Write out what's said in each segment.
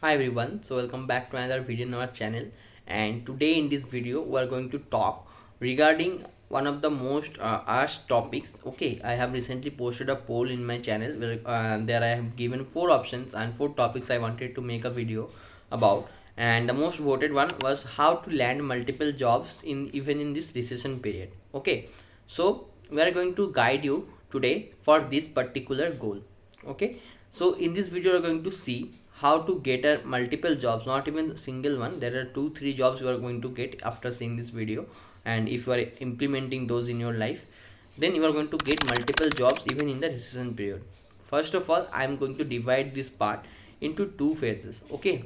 Hi everyone, so welcome back to another video on our channel. And today in this video we are going to talk regarding one of the most asked topics. Okay, I have recently posted a poll in my channel where there I have given 4 options and 4 topics I wanted to make a video about, and the most voted one was how to land multiple jobs in even in this recession period. Okay, so we are going to guide you today for this particular goal. Okay, so in this video we are going to see how to get a multiple jobs, not even single one. There are 2-3 jobs you are going to get after seeing this video, and if you are implementing those in your life, then you are going to get multiple jobs even in the recession period. First of all, I am going to divide this part into 2 phases. Okay,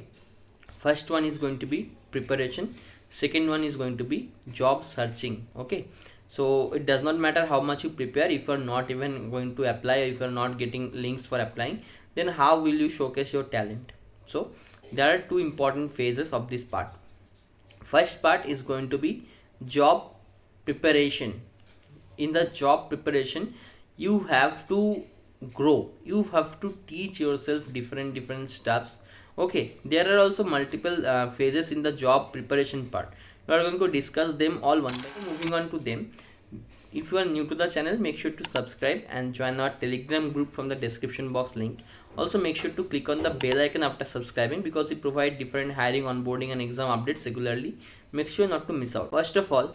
first one is going to be preparation, second one is going to be job searching. Okay, so it does not matter how much you prepare if you are not even going to apply, if you are not getting links for applying, then how will you showcase your talent? So there are 2 important phases of this part. First part is going to be job preparation. In the job preparation, you have to grow, you have to teach yourself different stuffs. Okay, there are also multiple phases in the job preparation part. We are going to discuss them all one by one. Moving on to them, if you are new to the channel, make sure to subscribe and join our Telegram group from the description box link. Also make sure to click on the bell icon after subscribing, because we provide different hiring, onboarding and exam updates regularly. Make sure not to miss out. First of all,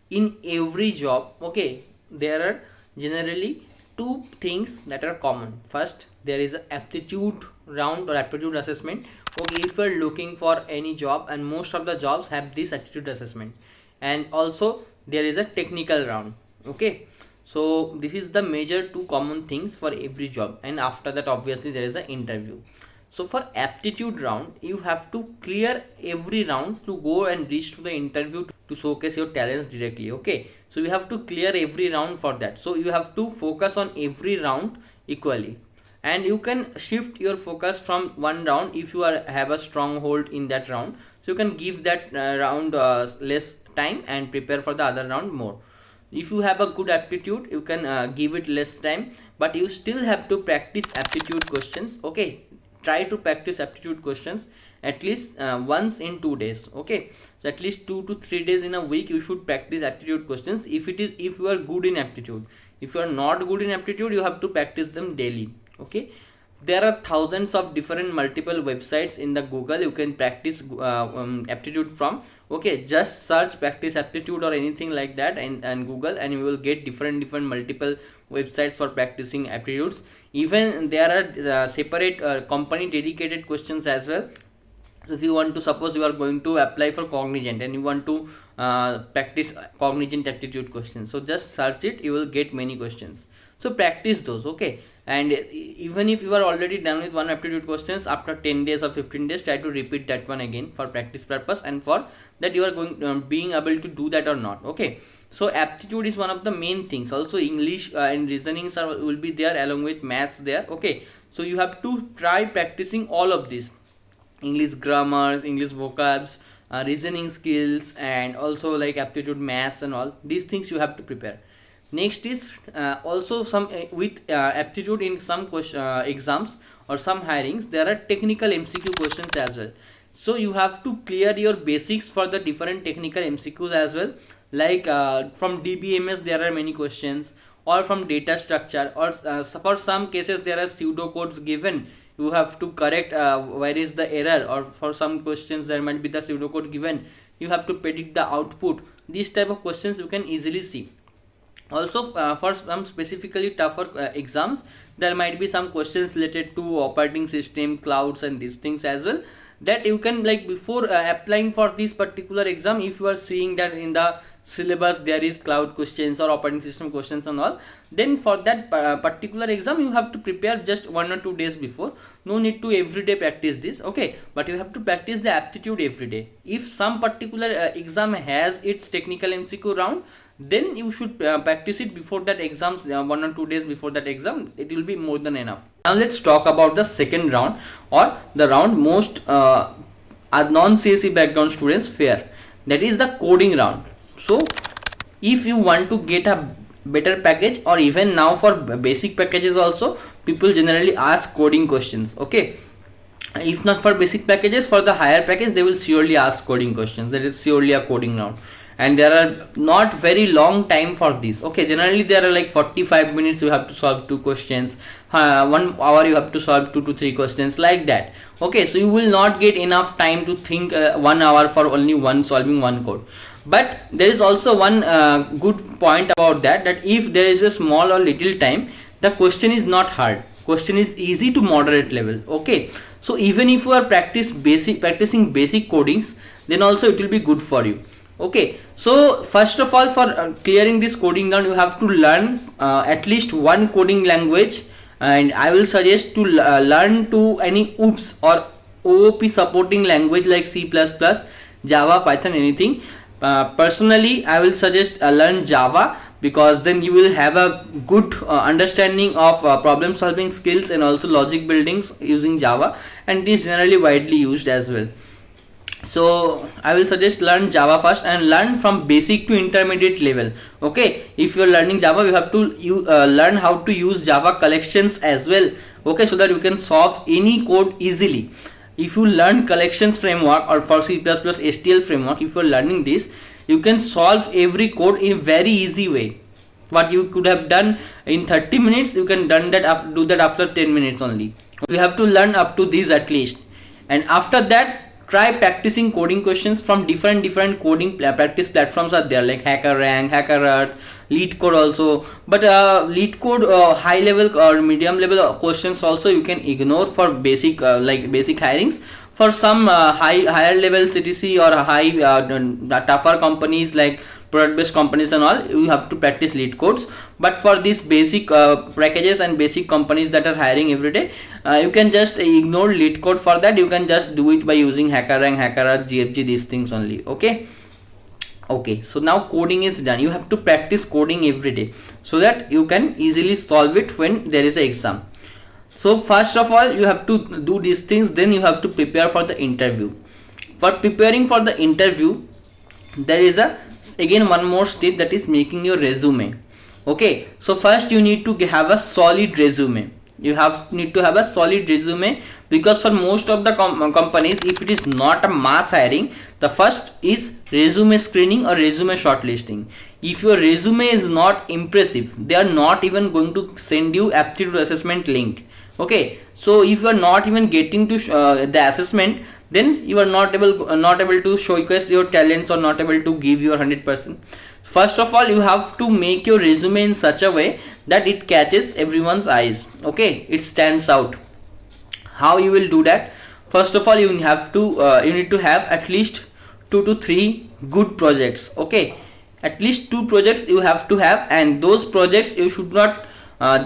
in every job, okay, there are generally 2 things that are common. First, there is an aptitude round or aptitude assessment. Okay, if you are looking for any job, and most of the jobs have this aptitude assessment, and also there is a technical round. Okay, so this is the major 2 common things for every job, and after that obviously there is an interview. So for aptitude round, you have to clear every round to go and reach to the interview to showcase your talents directly. Okay, so you have to clear every round for that. So you have to focus on every round equally, and you can shift your focus from one round if you have a stronghold in that round. So you can give that round less time and prepare for the other round more. If you have a good aptitude, you can give it less time, but you still have to practice aptitude questions. Okay, try to practice aptitude questions at least once in 2 days. Okay, so at least 2 to 3 days in a week you should practice aptitude questions. If you are good in aptitude. If you are not good in aptitude, you have to practice them daily. Okay, there are thousands of different multiple websites in the Google you can practice aptitude from. Okay, just search practice aptitude or anything like that and Google, and you will get different multiple websites for practicing aptitudes. Even there are separate company dedicated questions as well. So if you want to, suppose you are going to apply for Cognizant and you want to practice Cognizant aptitude questions, so just search it, you will get many questions. So practice those. Okay, and even if you are already done with one aptitude questions, after 10 days or 15 days, try to repeat that one again for practice purpose, and for that you are going being able to do that or not. Okay, so aptitude is one of the main things. Also English and reasonings will be there along with maths there. Okay, so you have to try practicing all of these: English grammar, English vocabs, reasoning skills, and also like aptitude maths and all these things you have to prepare. Next is also some with aptitude in some exams or some hirings, there are technical MCQ questions as well. So you have to clear your basics for the different technical MCQs as well. Like from DBMS there are many questions, or from data structure, or for some cases there are pseudo codes given. You have to correct where is the error, or for some questions there might be the pseudo code given. You have to predict the output. These type of questions you can easily see. Also for some specifically tougher exams, there might be some questions related to operating system, clouds and these things as well, that you can, like, before applying for this particular exam, if you are seeing that in the syllabus there is cloud questions or operating system questions and all, then for that particular exam you have to prepare just 1 or 2 days before. No need to everyday practice this. Okay, but you have to practice the aptitude every day. If some particular exam has its technical MCQ round, then you should practice it before that exams, 1 or 2 days before that exam. It will be more than enough. Now let's talk about the second round, or the round most non-CSE background students fear, that is the coding round. So if you want to get a better package, or even now for basic packages also, people generally ask coding questions. Okay, If not for basic packages, for the higher package they will surely ask coding questions. That is surely a coding round, and there are not very long time for this. Okay, generally there are like 45 minutes you have to solve 2 questions, 1 hour you have to solve 2 to 3 questions, like that. Okay, so you will not get enough time to think 1 hour for only solving one code. But there is also one good point about that, that if there is a small or little time, the question is not hard, question is easy to moderate level. Okay, so even if you are practicing basic codings, then also it will be good for you. Okay, so first of all, for clearing this coding down, you have to learn at least one coding language, and I will suggest to learn to any OOPS or OOP supporting language like C++, Java, Python, anything. Personally, I will suggest learn Java, because then you will have a good understanding of problem solving skills and also logic buildings using Java, and it is generally widely used as well. So I will suggest learn Java first and learn from basic to intermediate level. Okay, if you are learning Java, you have to learn how to use Java collections as well. Okay, so that you can solve any code easily. If you learn collections framework or for C++ STL framework, if you are learning this, you can solve every code in very easy way. What you could have done in 30 minutes, you can do that after 10 minutes only. You have to learn up to these at least, and after that try practicing coding questions from different coding practice platforms are there, like HackerRank, HackerEarth, LeetCode also. But LeetCode high level or medium level questions also you can ignore for basic basic hirings. For some higher level CTC or high tougher companies like product based companies and all, you have to practice LeetCodes. But for these basic packages and basic companies that are hiring every day, you can just ignore LeetCode. For that you can just do it by using HackerRank, HackerEarth, GFG, these things only. Okay, so now coding is done. You have to practice coding every day so that you can easily solve it when there is an exam. So first of all, you have to do these things, then you have to prepare for the interview. For preparing for the interview, there is again one more step, that is making your resume. Okay, so first you need to have a solid resume. Need to have a solid resume, because for most of the companies, if it is not a mass hiring, the first is resume screening or resume shortlisting. If your resume is not impressive, they are not even going to send you aptitude assessment link. Okay, so if you are not even getting to the assessment, then you are not able to showcase your talents or not able to give your 100%. First of all, you have to make your resume in such a way that it catches everyone's eyes. Okay, it stands out. How you will do that? First of all, you need to have at least 2 to 3 good projects. Okay, at least 2 projects you have to have, and those projects you should not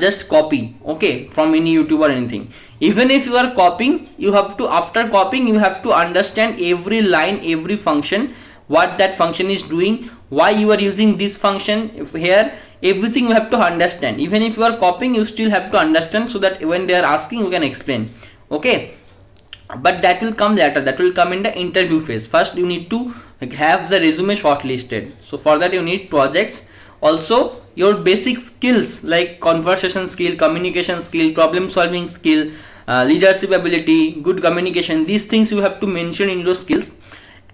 just copy, okay, from any YouTube or anything. Even if you are copying, you have to, after copying, you have to understand every line, every function, what that function is doing, why you are using this function here, everything you have to understand. Even if you are copying, you still have to understand, so that when they are asking, you can explain. Okay, but that will come later, that will come in the interview phase. First you need to have the resume shortlisted. So for that you need projects, also your basic skills like conversation skill, communication skill, problem solving skill, leadership ability, good communication. These things you have to mention in your skills.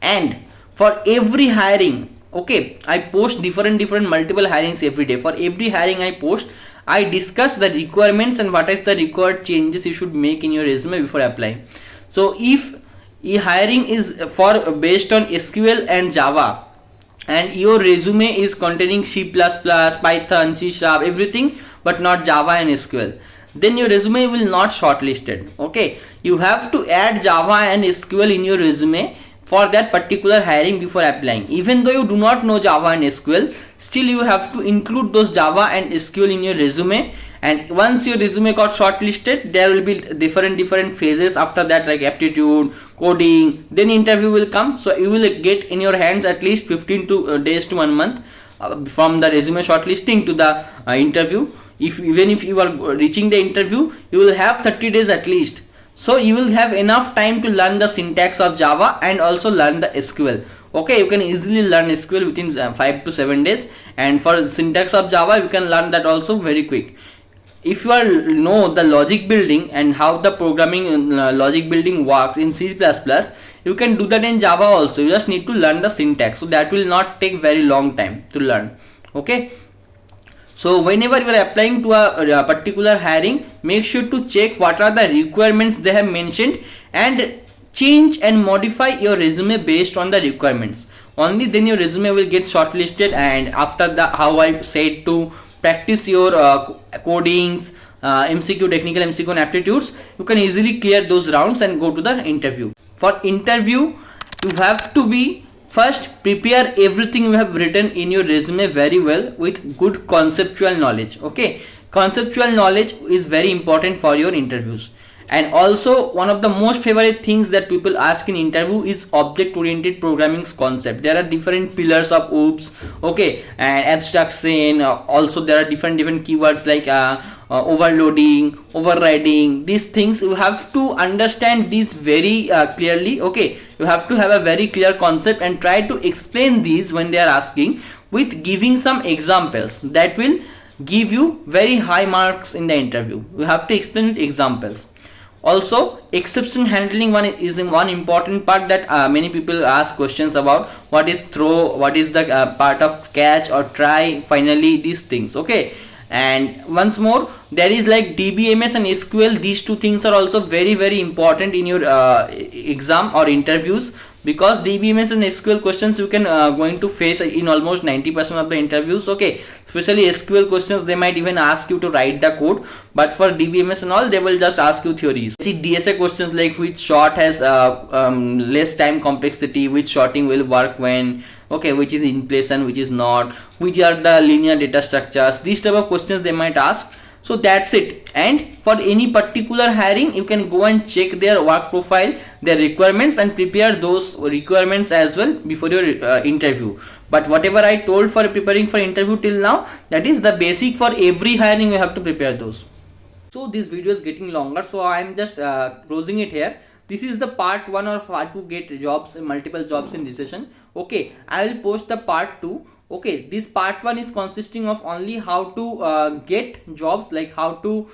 And for every hiring, okay, I post different multiple hirings every day. For every hiring I post, I discuss the requirements and what is the required changes you should make in your resume before applying. So if hiring is based on SQL and Java, and your resume is containing C++, Python, C#, everything, but not Java and SQL, then your resume will not shortlisted. Okay, you have to add Java and SQL in your resume for that particular hiring before applying. Even though you do not know Java and SQL, still you have to include those Java and SQL in your resume. And once your resume got shortlisted, there will be different phases after that, like aptitude, coding, then interview will come. So you will get in your hands at least 15 days to 1 month from the resume shortlisting to the interview. Even if you are reaching the interview, you will have 30 days at least. So you will have enough time to learn the syntax of Java and also learn the SQL. Okay, you can easily learn SQL within 5 to 7 days, and for syntax of Java you can learn that also very quick. if you are know the logic building and how the programming logic building works in C++, you can do that in Java also. You just need to learn the syntax, so that will not take very long time to learn. Okay, so whenever you are applying to a particular hiring, make sure to check what are the requirements they have mentioned and change and modify your resume based on the requirements. Only then your resume will get shortlisted, and after the, how I said, to practice your codings, MCQ, technical MCQ and aptitudes, you can easily clear those rounds and go to the interview. For interview, you have to be first prepare everything you have written in your resume very well with good conceptual knowledge. Okay, conceptual knowledge is very important for your interviews. And also, one of the most favorite things that people ask in interview is object oriented programming concept. There are different pillars of OOPS, okay, and abstraction. Also there are different keywords like overloading, overriding. These things you have to understand these very clearly. Okay, you have to have a very clear concept and try to explain these when they are asking, with giving some examples that will give you very high marks in the interview. You have to explain with examples. Also, exception handling is one important part that many people ask questions about. What is throw, what is the part of catch or try, finally these things. Okay, and once more, there is like DBMS and SQL. These two things are also very important in your exam or interviews, because DBMS and SQL questions you can going to face in almost 90% of the interviews. Okay, especially SQL questions, they might even ask you to write the code, but for DBMS and all, they will just ask you theories. See DSA questions like which sort has less time complexity, which sorting will work when, okay, which is in place and which is not, which are the linear data structures. These type of questions they might ask. So that's it. And for any particular hiring, you can go and check their work profile, their requirements, and prepare those requirements as well before your interview. But whatever I told for preparing for interview till now, that is the basic for every hiring. You have to prepare those. So this video is getting longer, so I am just closing it here. This is the part 1 of how to get jobs, multiple jobs in recession. Okay, I will post the part 2. Okay, this part 1 is consisting of only how to get jobs, like how to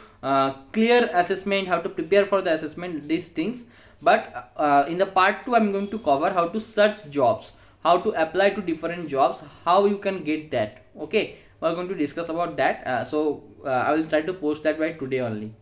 clear assessment, how to prepare for the assessment, these things. But in the part 2, I'm going to cover how to search jobs, how to apply to different jobs, how you can get that. Okay, we're going to discuss about that. So I will try to post that by today only.